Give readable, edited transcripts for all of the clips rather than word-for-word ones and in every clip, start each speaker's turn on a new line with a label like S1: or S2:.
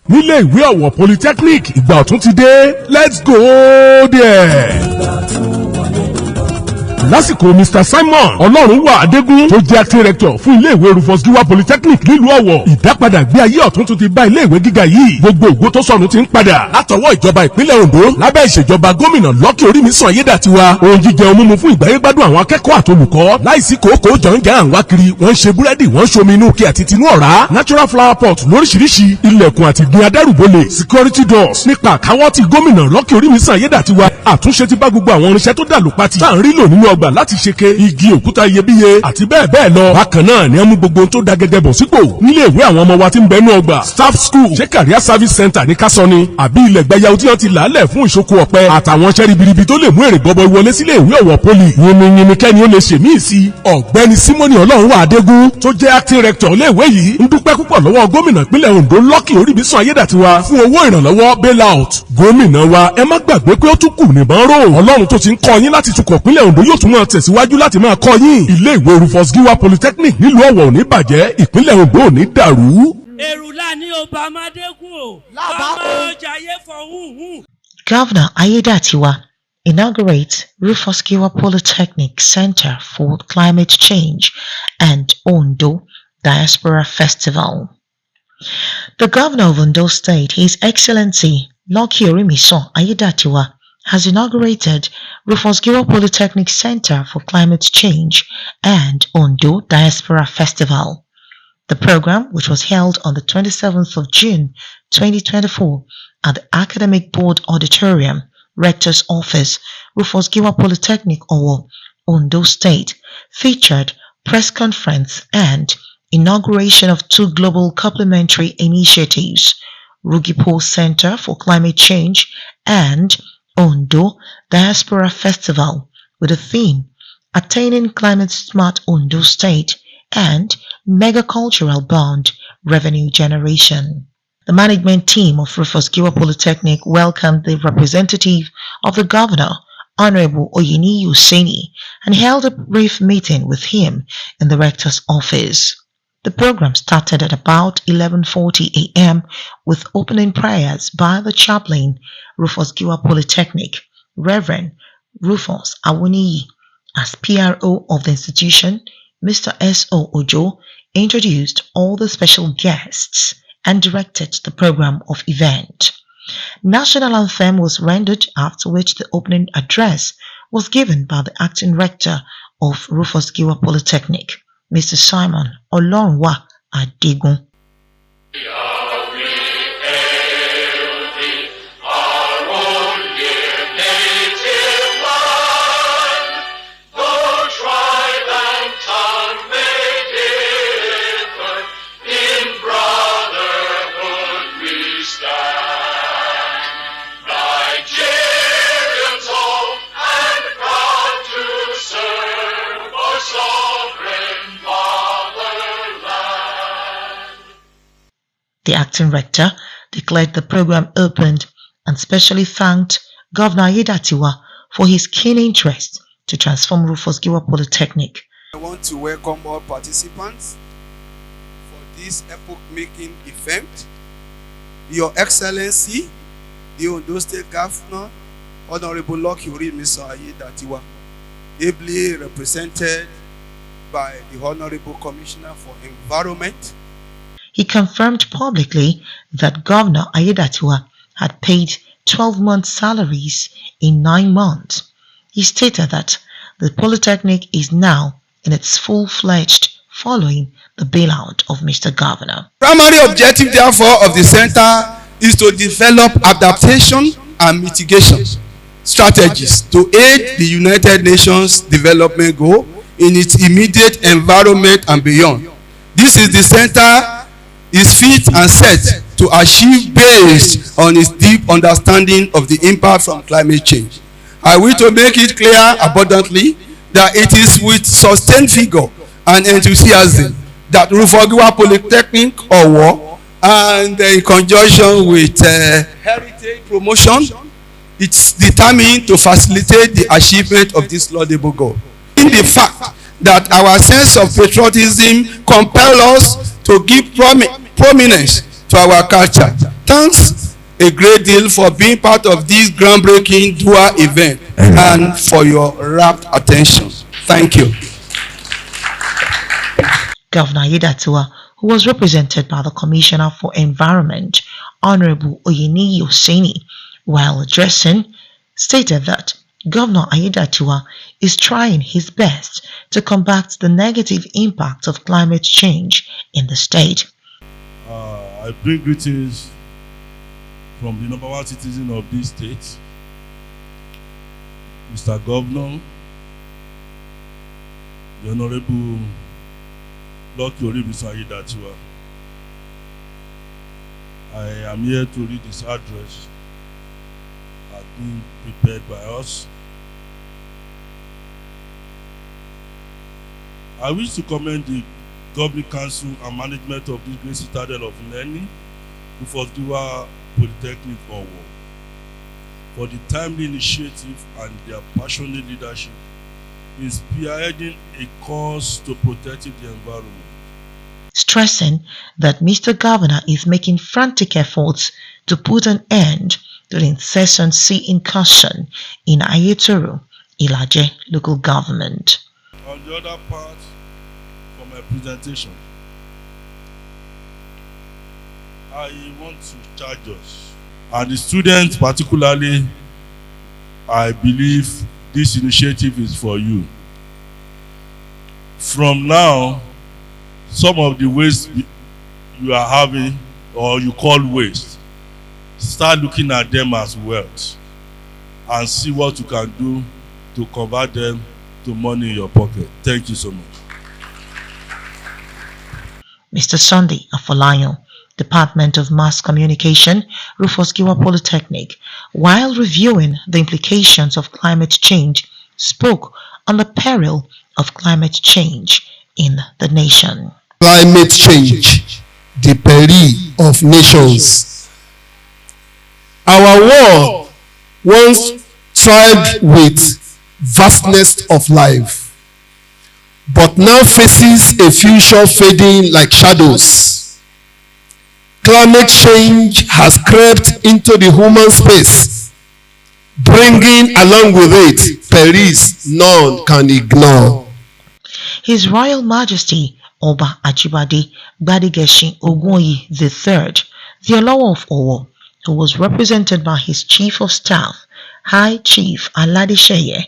S1: nílé ìwé Ọ̀wọ̀ Polytechnic ìgbà ọ̀tún ti dé, let's go there. Lásìkò Mr. Simon Ọlọ́runwà Adégún tó jẹ́ acting rector fún ilé ìwé Rufus Giwa Polytechnic nílùú Ọ̀wọ̀, ìdápadà gbé ayé ọ̀tún tún ti bá ilé ìwé gíga yìí. Gbogbo ògo tó sọnù ti ń padà látọwọ́ ìjọba ìpínlẹ̀ Ondo lábẹ́ ìṣèjọba gómìnà Gov.Aiyedatiwa. Ohun jíjẹ ohun mímu fún ìgbáyégbádùn àwọn akẹ́kọ̀ọ́ àtolùkọ́ láìsí kòókòó jọ̀ǹgẹ̀ àwọn kiri. Wọ́n ń ṣe búrẹ́dì, wọ́n ń ṣomi inú kí àti tinú ọ̀rá, natural flower pot lóríṣiríṣi, ilẹ̀kùn àti gbin adẹ́rùbọ̀lẹ̀, security doors. Nípa àkáwọ́ ti gómìnà Gov.Aiyedatiwa, àtúnṣe ti bá gbogbo àwọn irinṣẹ́ tó dàlú pati tá à ń rí lò nínú ọgbà láti ṣe ké igi òkúta iyebíye àti bẹ́ẹ̀ bẹ́ẹ̀ lọ. Bákan náà ni a mú gbogbo tó da gẹ́gẹ́ bọ̀ sípò nílé ìwé àwọn ọmọ wa tí ń bẹnu ọgbà. Staff school ṣé career service center ní kásán ni àbí ilẹ̀ gbayawu tí wọ́n ti làálẹ̀ fún ìṣoko ọ̀pẹ àtàwọn iṣẹ́ ribiribi tó lè mú èrè gọbọ ìwọlé sílé ìwé Ọ̀wọ̀ Poly. yìnyín kẹ́ni ó lè ṣe míì sí. Ọ̀gbẹ́ni Simoni Ọlọ́runwà Adégún tó jẹ́ acting rector ilé ìwé yìí ń dúpẹ́ púpọ̀ lọ́wọ́ gómìnà ìpínlẹ̀ Ondo Gov.Aiyedatiwa fún owó ìrànlọ́wọ́ bailout. Gómìnà wa ẹ má gbàgbé pé ó tún kù nìbọn ró. Ọlọ́run tó ti ń kọ́ yín láti tukọ̀ ìpínlẹ̀ Ondo yóò tún máa tẹ̀síwájú láti máa kọ́ yín. Ilé ìwé Rufus Giwa Polytechnic nílùú Ọ̀wọ̀ ò ní bàjẹ́, ìpínlẹ̀ Ondo ò ní dàrú.
S2: Èrùlá ni Obamadegun o. Bàbá ọjàyé fọ̀hún.
S3: Gov.Aiyedatiwa inaugurates Rufus Giwa Polytechnic Centre for Climate Change and Ondo Diaspora Festival. The Governor of Ondo State, His Excellency Gov.Aiyedatiwa, has inaugurated Rufus Giwa Polytechnic Centre for Climate Change and Ondo Diaspora Festival. The program, which was held on the 27th of June 2024 at the Academic Board Auditorium, Rector's Office, Rufus Giwa Polytechnic, Ondo State, featured press conference and inauguration of two global complementary initiatives, Rugipo Center for Climate Change and Ondo Diaspora Festival, with the theme Attaining Climate Smart Ondo State and Megacultural Bond Revenue Generation. The management team of Rufus Giwa Polytechnic welcomed the representative of the governor, Honorable Oyini Yuseni, and held a brief meeting with him in the rector's office. The program started at about 11:40 a.m. with opening prayers by the chaplain, Rufus Giwa Polytechnic, Reverend Rufus Awuniyi. As PRO of the institution, Mr. S.O. Ojo introduced all the special guests and directed the program of event. National anthem was rendered, after which the opening address was given by the acting rector of Rufus Giwa Polytechnic, Mr. Simon Ọlọ́runwà Adégún. The acting rector declared the program opened and specially thanked Gov.Aiyedatiwa for his keen interest to transform Rufus Giwa Polytechnic.
S4: I want to welcome all participants for this epoch-making event. Your Excellency, the Ondo State Governor, Honorable Gov.Aiyedatiwa, ably represented by the Honorable Commissioner for Environment.
S3: He confirmed publicly that Governor Aiyedatiwa had paid 12 months' salaries in 9 months. He stated that the Polytechnic is now in its full-fledged following the bailout of Mr. Governor.
S4: Primary objective, therefore, of the center is to develop adaptation and mitigation strategies to aid the United Nations Development Goal in its immediate environment and beyond. This is the center is fit and set to achieve based on its deep understanding of the impact from climate change. I wish to make it clear abundantly that it is with sustained vigor and enthusiasm that Rufus Giwa Polytechnic Ọ̀wọ̀ and in conjunction with heritage promotion, it's determined to facilitate the achievement of this laudable goal. In the fact that our sense of patriotism compels us to give prominence to our culture, Thanks a great deal for being part of this groundbreaking dual event and for your rapt attention. Thank you.
S3: Gov.Aiyedatiwa, who was represented by the Commissioner for Environment, Honorable Oyeniyi Oseni, while addressing, stated that Governor Aiyedatiwa is trying his best to combat the negative impact of climate change in the state.
S5: I bring greetings from the number one citizen of this state, Mr. Governor, the Honorable Rufus Giwa Polytechnic. I am here to read this address has been prepared by us. I wish to commend the Governing Council and management of this great citadel of learning, Rufus Giwa Polytechnic Centre, for the timely initiative and their passionate leadership in spearheading a cause to protecting the environment.
S3: Stressing that Mr. Governor is making frantic efforts to put an end to the incessant sea incursion in Ayetoro, Ilaje local government.
S5: On the other part, for my presentation, I want to charge us, and the students particularly, I believe this initiative is for you. From now, some of the waste you are having or you call waste, start looking at them as wealth and see what you can do to convert them to money in your pocket. Thank you so much.
S3: Mr. Sunday Afolayan, Department of Mass Communication, Rufus Giwa Polytechnic, while reviewing the implications of climate change, spoke on the peril of climate change in the nation.
S6: Climate change, the peril of nations. Our world once thrived with vastness of life, but now faces a future fading like shadows. Climate change has crept into the human space, bringing along with it perils none can ignore.
S3: His Royal Majesty Oba Ajibade Gbadigesin Ogunyi III, the Olowo of Owo, who was represented by his Chief of Staff, High Chief Aladesheye,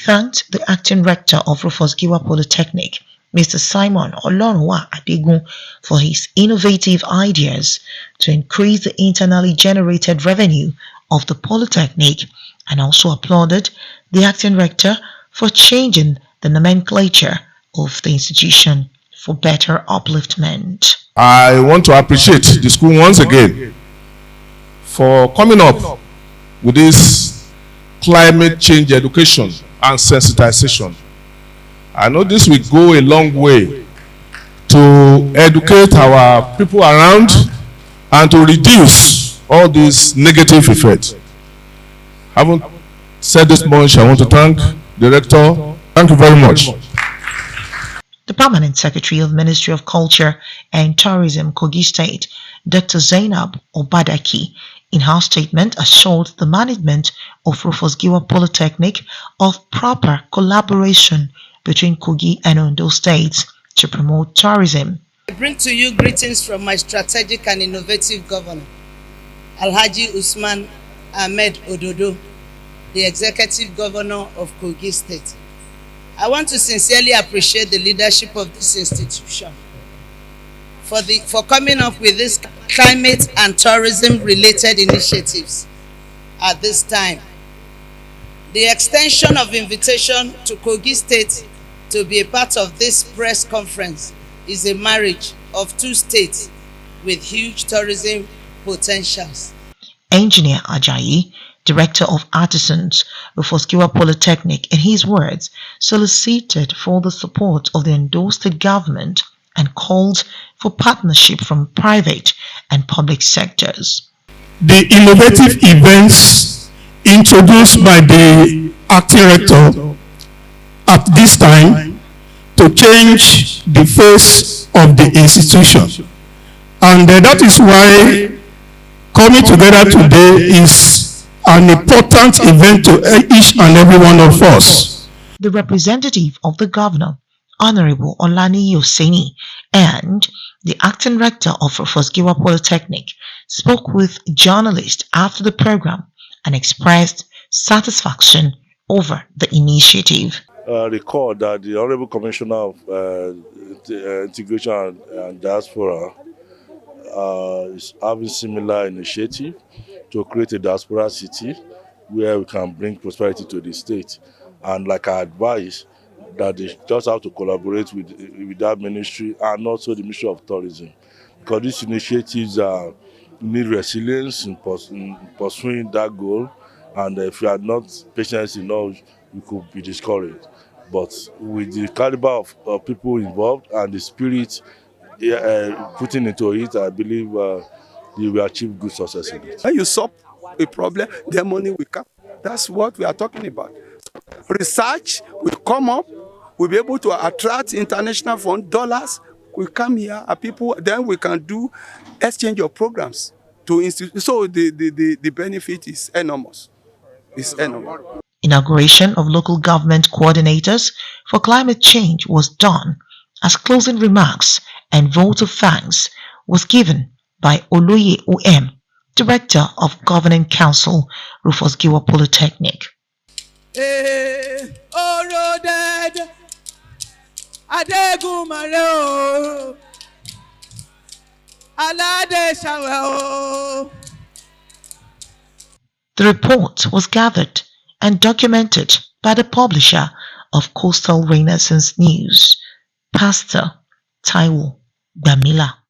S3: thanked the Acting Rector of Rufus Giwa Polytechnic, Mr. Simon Olorunwa Adegun, for his innovative ideas to increase the internally generated revenue of the Polytechnic, and also applauded the Acting Rector for changing the nomenclature of the institution for better upliftment.
S1: I want to appreciate the school once again for coming up with this climate change education and sensitization. I know this will go a long way to educate our people around and to reduce all these negative effects. Having said this much, I want to thank the Director. Thank you very much.
S3: The Permanent Secretary of Ministry of Culture and Tourism, Kogi State, Dr. Zainab Obadaki, in her statement assured the management of Rufus Giwa Polytechnic of proper collaboration between Kogi and Ondo states to promote tourism.
S7: I bring to you greetings from my strategic and innovative governor, Alhaji Usman Ahmed Ododo, the Executive Governor of Kogi State. I want to sincerely appreciate the leadership of this institution for coming up with this climate and tourism related initiatives at this time. The extension of invitation to Kogi State to be a part of this press conference is a marriage of two states with huge tourism potentials.
S3: Engineer Ajayi, Director of Artisans, Rufus Giwa Polytechnic, in his words, solicited for the support of the Ondo State government and called for partnership from private and public sectors.
S6: The innovative events introduced by the acting rector at this time to change the face of the institution, and that is why Coming together today is an important event to each and every one of us.
S3: The representative of the governor, Honorable Olani Yoseni, and the acting rector of Rufus Giwa Polytechnic spoke with journalists after the program and expressed satisfaction over the initiative.
S5: Recall that the Honorable Commissioner of Integration and Diaspora is having similar initiative to create a diaspora city where we can bring prosperity to the state. And like I advise, that they just have to collaborate with that ministry and also the Ministry of Tourism, because these initiatives need resilience in pursuing that goal, and if you are not patient enough, you could be discouraged. But with the caliber of people involved and the spirit putting into it, I believe you will achieve good success in it.
S8: When you solve a problem, the money will come. That's what we are talking about. Research will come up. We'll be able to attract international fund dollars. We come here, people, then we can do exchange of programs to institute. So the benefit is enormous. It's enormous.
S3: Inauguration of local government coordinators for climate change was done as closing remarks and vote of thanks was given by Oloye OM, Director of Governing Council, Rufus Giwa Polytechnic. The report was gathered and documented by the publisher of Coastal Renaissance News, Pastor Taiwo Gbamila.